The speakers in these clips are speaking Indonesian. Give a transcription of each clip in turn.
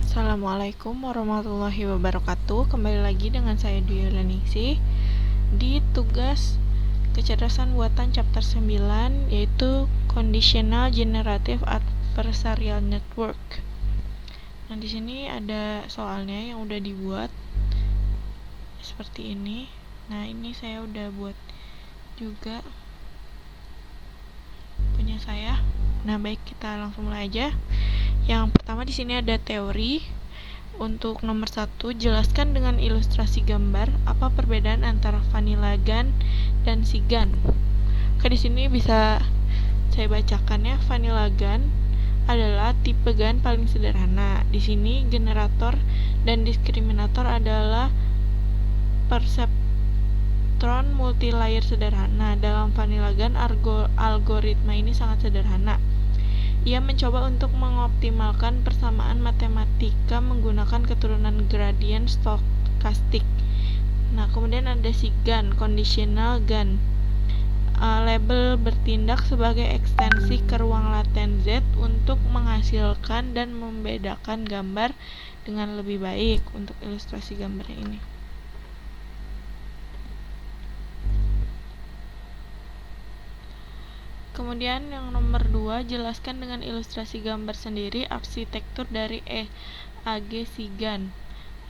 Assalamualaikum warahmatullahi wabarakatuh. Kembali lagi dengan saya Dwi Ningsih di tugas kecerdasan buatan chapter 9, yaitu Conditional Generative Adversarial Network. Nah, di sini ada soalnya yang udah dibuat seperti ini. Nah, ini saya udah buat juga punya saya. Nah, baik, kita langsung mulai aja. Yang pertama di sini ada teori. Untuk nomor 1, jelaskan dengan ilustrasi gambar apa perbedaan antara vanilla GAN dan SIGAN. Oke, di sini bisa saya bacakan ya. Vanilla GAN adalah tipe GAN paling sederhana. Di sini generator dan diskriminator adalah perseptron multilayer sederhana. Dalam vanilla GAN algoritma ini sangat sederhana. Ia mencoba untuk mengoptimalkan persamaan matematika menggunakan keturunan gradien stokastik. Nah, kemudian ada SIGAN, conditional GAN. Label bertindak sebagai ekstensi ke ruang laten Z untuk menghasilkan dan membedakan gambar dengan lebih baik. Untuk ilustrasi gambar ini, kemudian yang nomor 2, jelaskan dengan ilustrasi gambar sendiri arsitektur dari AG SIGAN.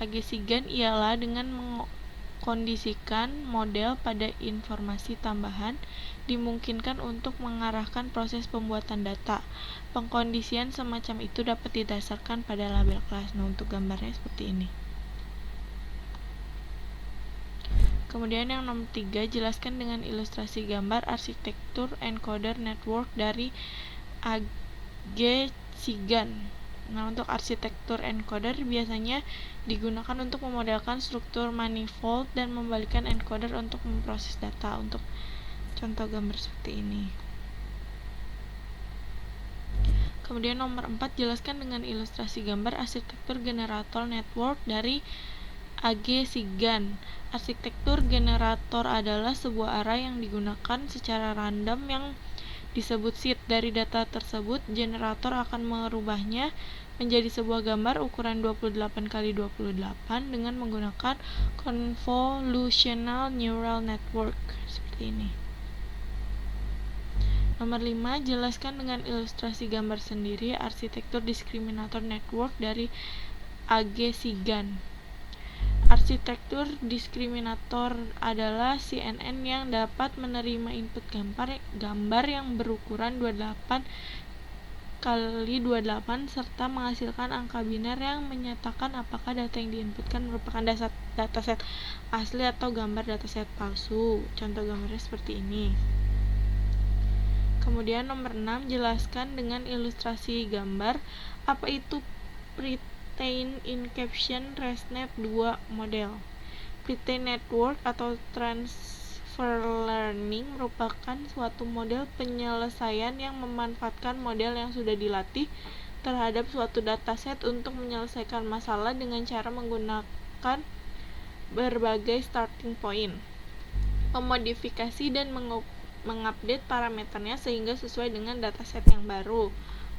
AG SIGAN ialah dengan mengkondisikan model pada informasi tambahan dimungkinkan untuk mengarahkan proses pembuatan data. Pengkondisian semacam itu dapat didasarkan pada label kelas. Nah, untuk gambarnya seperti ini. Kemudian yang nomor 3, jelaskan dengan ilustrasi gambar arsitektur encoder network dari AG SIGAN. Nah, untuk arsitektur encoder biasanya digunakan untuk memodelkan struktur manifold dan membalikkan encoder untuk memproses data. Untuk contoh gambar seperti ini. Kemudian nomor 4, jelaskan dengan ilustrasi gambar arsitektur generator network dari AG SIGAN. Arsitektur generator adalah sebuah array yang digunakan secara random yang disebut seed. Dari data tersebut, generator akan merubahnya menjadi sebuah gambar ukuran 28x28 dengan menggunakan convolutional neural network seperti ini. Nomor 5, jelaskan dengan ilustrasi gambar sendiri arsitektur diskriminator network dari AG SIGAN. Arsitektur diskriminator adalah CNN yang dapat menerima input gambar yang berukuran 28x28 serta menghasilkan angka biner yang menyatakan apakah data yang diinputkan merupakan dataset asli atau gambar dataset palsu. Contoh gambarnya seperti ini. Kemudian nomor 6, jelaskan dengan ilustrasi gambar apa itu Pre-trained Encaption ResNet 2 model. Pre-trained network atau transfer learning merupakan suatu model penyelesaian yang memanfaatkan model yang sudah dilatih terhadap suatu dataset untuk menyelesaikan masalah dengan cara menggunakan berbagai starting point, memodifikasi dan mengupdate parameternya sehingga sesuai dengan dataset yang baru.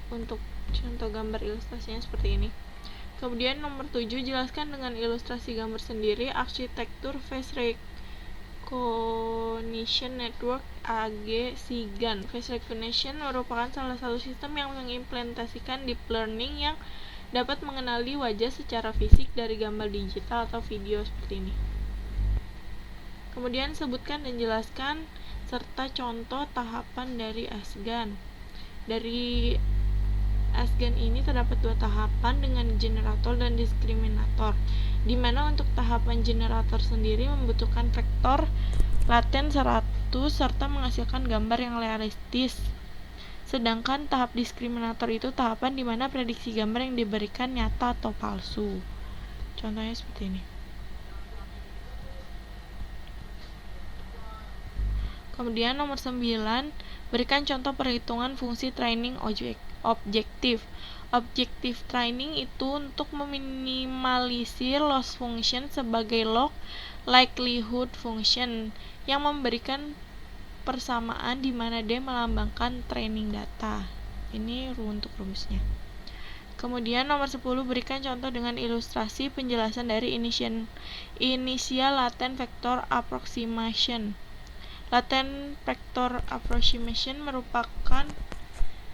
Untuk contoh gambar ilustrasinya seperti ini. Kemudian nomor 7, jelaskan dengan ilustrasi gambar sendiri arsitektur face recognition network (AG-SIGAN). Face recognition merupakan salah satu sistem yang mengimplementasikan deep learning yang dapat mengenali wajah secara fisik dari gambar digital atau video seperti ini. Kemudian sebutkan dan jelaskan serta contoh tahapan dari ASGAN. Dari ASGAN ini terdapat 2 tahapan dengan generator dan diskriminator, di mana untuk tahapan generator sendiri membutuhkan vektor laten 100 serta menghasilkan gambar yang realistis. Sedangkan tahap diskriminator itu tahapan di mana prediksi gambar yang diberikan nyata atau palsu. Contohnya seperti ini. Kemudian nomor 9, berikan contoh perhitungan fungsi training objektif. Objektif training itu untuk meminimalisir loss function sebagai log likelihood function yang memberikan persamaan di mana D melambangkan training data. Ini untuk rumusnya. Kemudian nomor 10, berikan contoh dengan ilustrasi penjelasan dari initial latent vector approximation. Latent vector approximation merupakan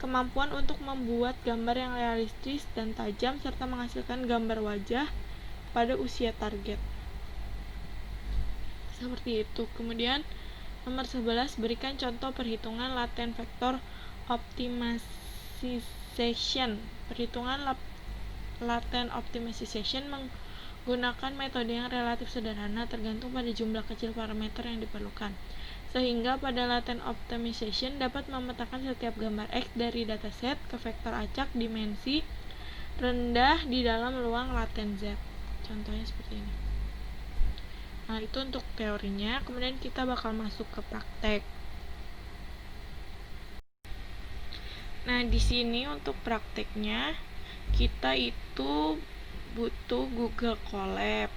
kemampuan untuk membuat gambar yang realistis dan tajam serta menghasilkan gambar wajah pada usia target. Seperti itu. Kemudian nomor 11, berikan contoh perhitungan latent vector optimization. Perhitungan latent optimization menggunakan metode yang relatif sederhana tergantung pada jumlah kecil parameter yang diperlukan. Sehingga pada latent optimization dapat memetakan setiap gambar X dari dataset ke vektor acak dimensi rendah di dalam ruang latent Z. Contohnya seperti ini. Nah, itu untuk teorinya. Kemudian kita bakal masuk ke praktek. Nah, di sini untuk prakteknya kita itu butuh Google Colab.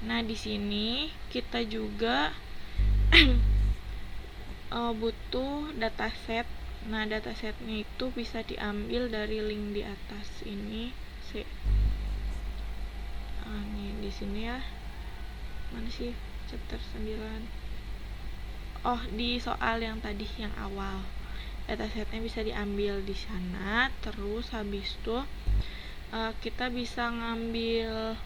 Nah, di sini kita juga butuh dataset. Nah, datasetnya itu bisa diambil dari link di atas ini. Nih di sini ya. Mana sih chapter 9? Oh, di soal yang tadi yang awal. Datasetnya bisa diambil di sana. Terus habis itu kita bisa ngambil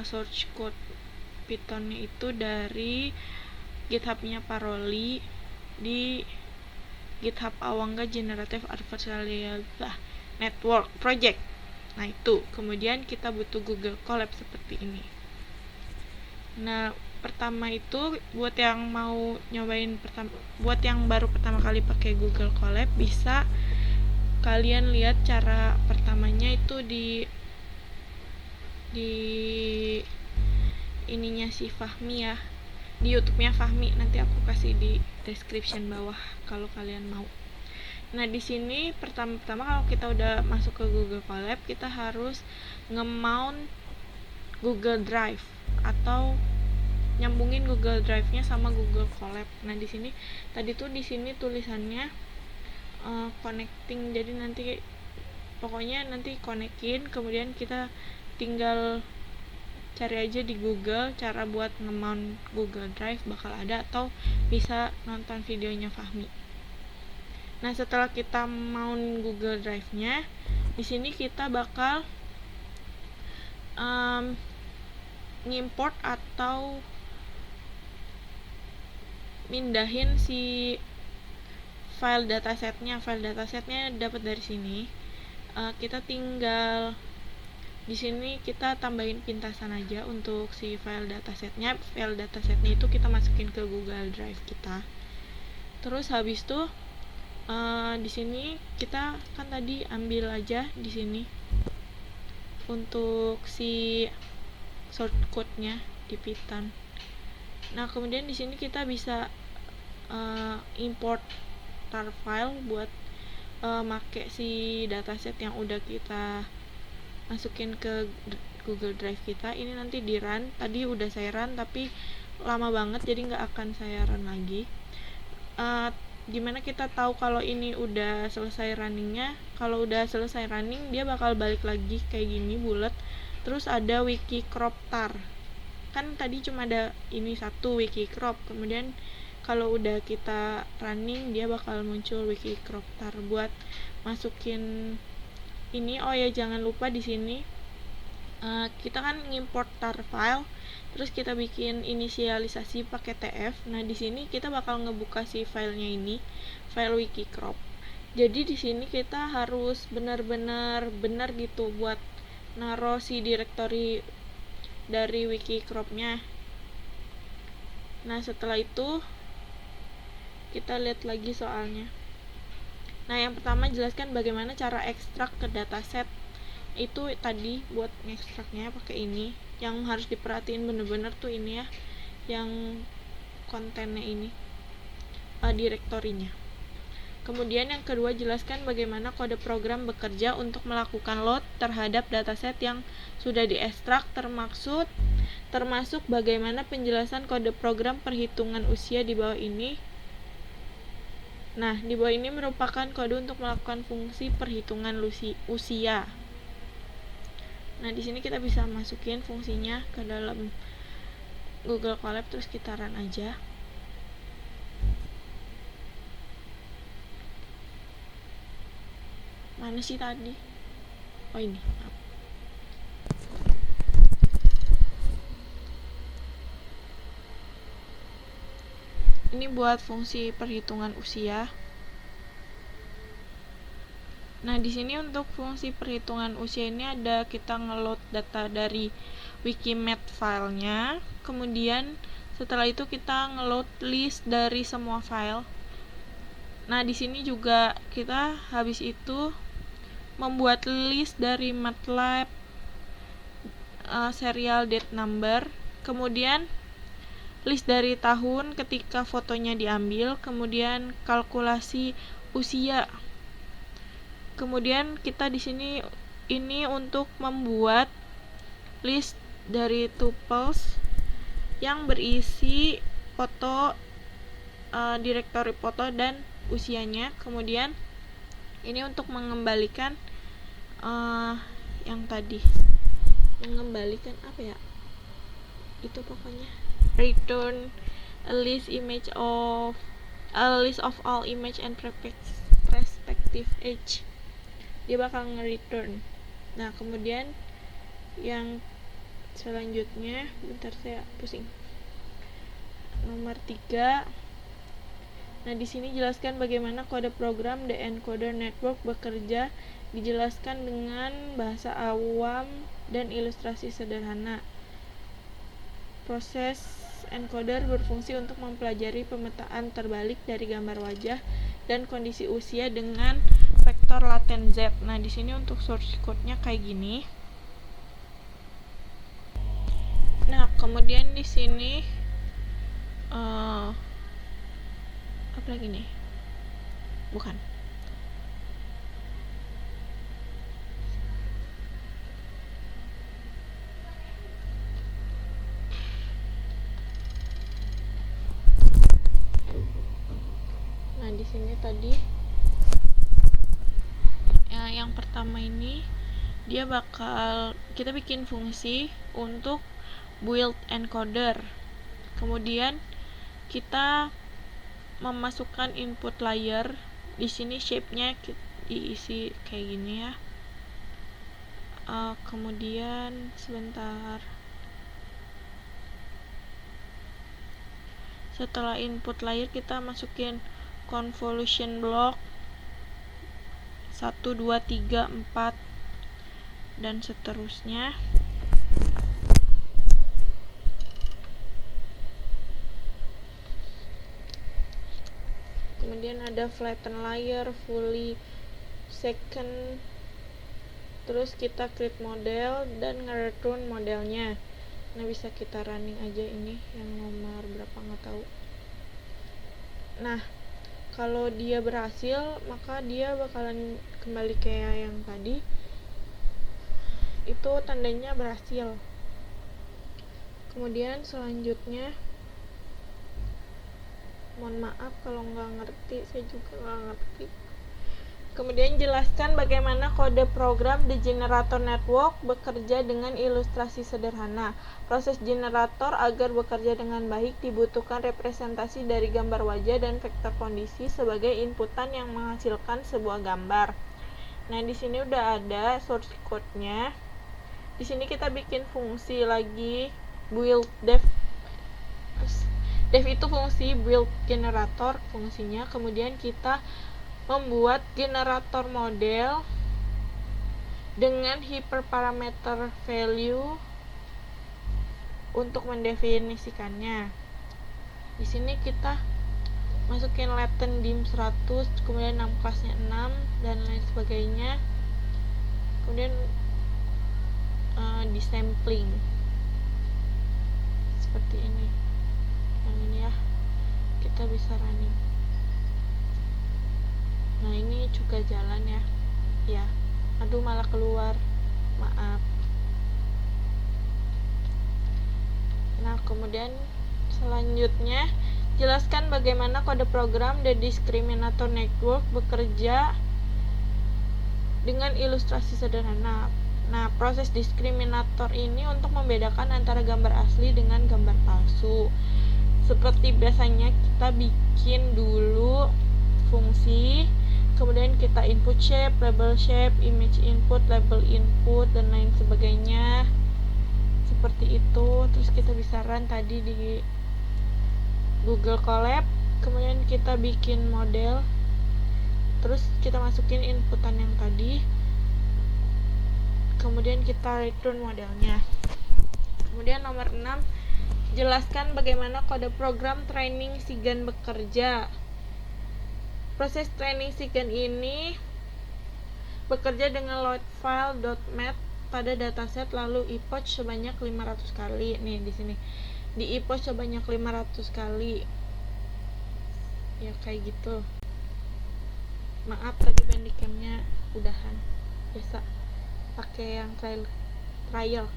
source code Pythonnya itu dari GitHub-nya Paroli di GitHub Awanga Generative Adversarial Network Project. Nah, itu. Kemudian kita butuh Google Colab seperti ini. Nah, pertama itu buat yang mau nyobain buat yang baru pertama kali pakai Google Colab, bisa kalian lihat cara pertamanya itu di ininya si Fahmi ya, di YouTube-nya Fahmi. Nanti aku kasih di description bawah kalau kalian mau. Nah, di sini pertama-tama kalau kita udah masuk ke Google Colab, kita harus nge-mount Google Drive atau nyambungin Google Drive-nya sama Google Colab. Nah, di sini tadi tuh di sini tulisannya connecting. Jadi nanti pokoknya nanti konekin, kemudian kita tinggal cari aja di Google cara buat nge-mount Google Drive, bakal ada, atau bisa nonton videonya Fahmi. Nah, setelah kita mount Google Drive-nya, di sini kita bakal ngimport atau mindahin si file datasetnya. File datasetnya dapat dari sini. Kita tinggal di sini kita tambahin pintasan aja untuk si file datasetnya. File datasetnya itu kita masukin ke Google Drive kita. Terus habis itu di sini kita kan tadi ambil aja di sini untuk si shortcode-nya di Python. Nah, kemudian di sini kita bisa import tar file buat make si dataset yang udah kita masukin ke Google Drive kita. Ini nanti di run, tadi udah saya run tapi lama banget jadi nggak akan saya run lagi. Gimana kita tahu kalau ini udah selesai runningnya? Kalau udah selesai running dia bakal balik lagi kayak gini bulat, terus ada wiki crop tar. Kan tadi cuma ada ini satu wiki crop, kemudian kalau udah kita running dia bakal muncul wiki crop tar buat masukin ini. Oh ya, jangan lupa di sini kita kan ngimport tar file, terus kita bikin inisialisasi pakai tf. Nah di sini kita bakal ngebuka si filenya ini, file wiki crop. Jadi di sini kita harus benar-benar benar gitu buat naro si directory dari wiki cropnya. Nah setelah itu kita lihat lagi soalnya. Nah yang pertama jelaskan bagaimana cara ekstrak ke dataset. Itu tadi buat ngekstraknya pakai ini. Yang harus diperhatiin bener-bener tuh ini ya, yang kontennya ini, direktorinya. Kemudian yang kedua jelaskan bagaimana kode program bekerja untuk melakukan load terhadap dataset yang sudah diekstrak, termasuk bagaimana penjelasan kode program perhitungan usia di bawah ini. Nah, di bawah ini merupakan kode untuk melakukan fungsi perhitungan usia. Nah, di sini kita bisa masukin fungsinya ke dalam Google Colab, terus kita run aja. Mana sih tadi? Oh ini. Ini buat fungsi perhitungan usia. Nah, di sini untuk fungsi perhitungan usia ini ada kita ngeload data dari Wikimed filenya. Kemudian setelah itu kita ngeload list dari semua file. Nah, di sini juga kita habis itu membuat list dari MATLAB, serial date number, kemudian list dari tahun ketika fotonya diambil, kemudian kalkulasi usia. Kemudian kita di sini ini untuk membuat list dari tuples yang berisi foto, direktori foto dan usianya. Kemudian ini untuk mengembalikan yang tadi, mengembalikan apa ya? Itu pokoknya return a list of all image and perspective age. Dia bakal nge-return. Nah, kemudian yang selanjutnya, bentar saya pusing. Nomor 3. Nah, di sini jelaskan bagaimana kode program The Encoder Network bekerja, dijelaskan dengan bahasa awam dan ilustrasi sederhana. Proses encoder berfungsi untuk mempelajari pemetaan terbalik dari gambar wajah dan kondisi usia dengan vektor laten Z. Nah, di sini untuk source code-nya kayak gini. Nah, kemudian di sini apa lagi nih? Bukan. Nah, di sini tadi yang pertama ini dia bakal kita bikin fungsi untuk build encoder. Kemudian kita memasukkan input layer. Di sini shape-nya diisi kayak gini ya. Kemudian sebentar. Setelah input layer kita masukin convolution block 1, 2, 3, 4 dan seterusnya. Kemudian ada flatten layer, fully second, terus kita create model dan nge-return modelnya. Nah, bisa kita running aja ini yang nomor berapa nggak tahu. Nah, kalau dia berhasil maka dia bakalan kembali kayak yang tadi. itu tandanya berhasil. Kemudian selanjutnya, mohon maaf kalau nggak ngerti, saya juga nggak ngerti. Kemudian jelaskan bagaimana kode program The Generator Network bekerja dengan ilustrasi sederhana. Proses generator agar bekerja dengan baik dibutuhkan representasi dari gambar wajah dan vektor kondisi sebagai inputan yang menghasilkan sebuah gambar. Nah, di sini udah ada source code-nya. Di sini kita bikin fungsi lagi, build dev. Dev itu fungsi, build generator fungsinya. Kemudian kita membuat generator model dengan hyperparameter value untuk mendefinisikannya. Di sini kita masukin latent dim 100, kemudian 6 kelasnya 6 dan lain sebagainya. Kemudian disampling seperti ini. Yang ini ya, kita bisa running. Nah, ini juga jalan ya. Ya. Aduh, malah keluar. Maaf. Nah, kemudian selanjutnya jelaskan bagaimana kode program The Discriminator Network bekerja dengan ilustrasi sederhana. Nah, proses diskriminator ini untuk membedakan antara gambar asli dengan gambar palsu. Seperti biasanya kita bikin dulu fungsi, kemudian kita input shape, label shape, image input, label input, dan lain sebagainya. Seperti itu. Terus kita bisa run tadi di Google Colab. Kemudian kita bikin model, terus kita masukin inputan yang tadi, kemudian kita return modelnya. Kemudian nomor 6, jelaskan bagaimana kode program training SIGAN bekerja. Proses training SIGAN ini bekerja dengan load file.mat pada dataset lalu epoch sebanyak 500 kali. Nih di sini. Di epoch sebanyak 500 kali. Ya kayak gitu. Maaf tadi bandicamnya udahan. Biasa pakai yang trial.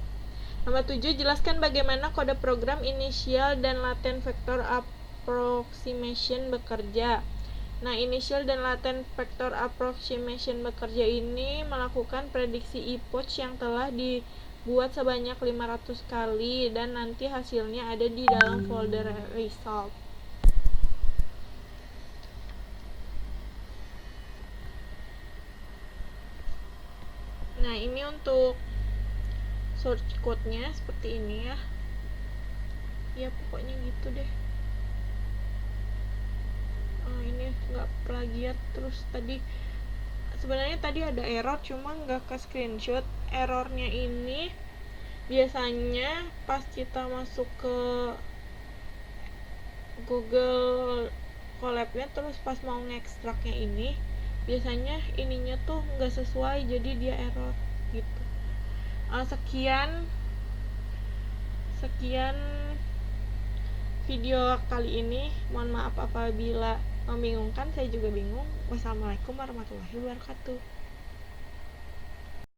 Nomor 7, jelaskan bagaimana kode program initial dan latent vector approximation bekerja. Nah, initial dan latent vector approximation bekerja ini melakukan prediksi epoch yang telah dibuat sebanyak 500 kali dan nanti hasilnya ada di dalam folder result. Nah, ini untuk source code-nya seperti ini ya. Ya, pokoknya gitu deh. Ini nggak plagiat. Terus sebenarnya tadi ada error, cuma nggak ke screenshot. Errornya ini biasanya pas kita masuk ke Google Colab-nya, terus pas mau ngekstraknya ini biasanya ininya tuh nggak sesuai, jadi dia error gitu. Sekian video kali ini. Mohon maaf apabila membingungkan, saya juga bingung. Wassalamualaikum warahmatullahi wabarakatuh.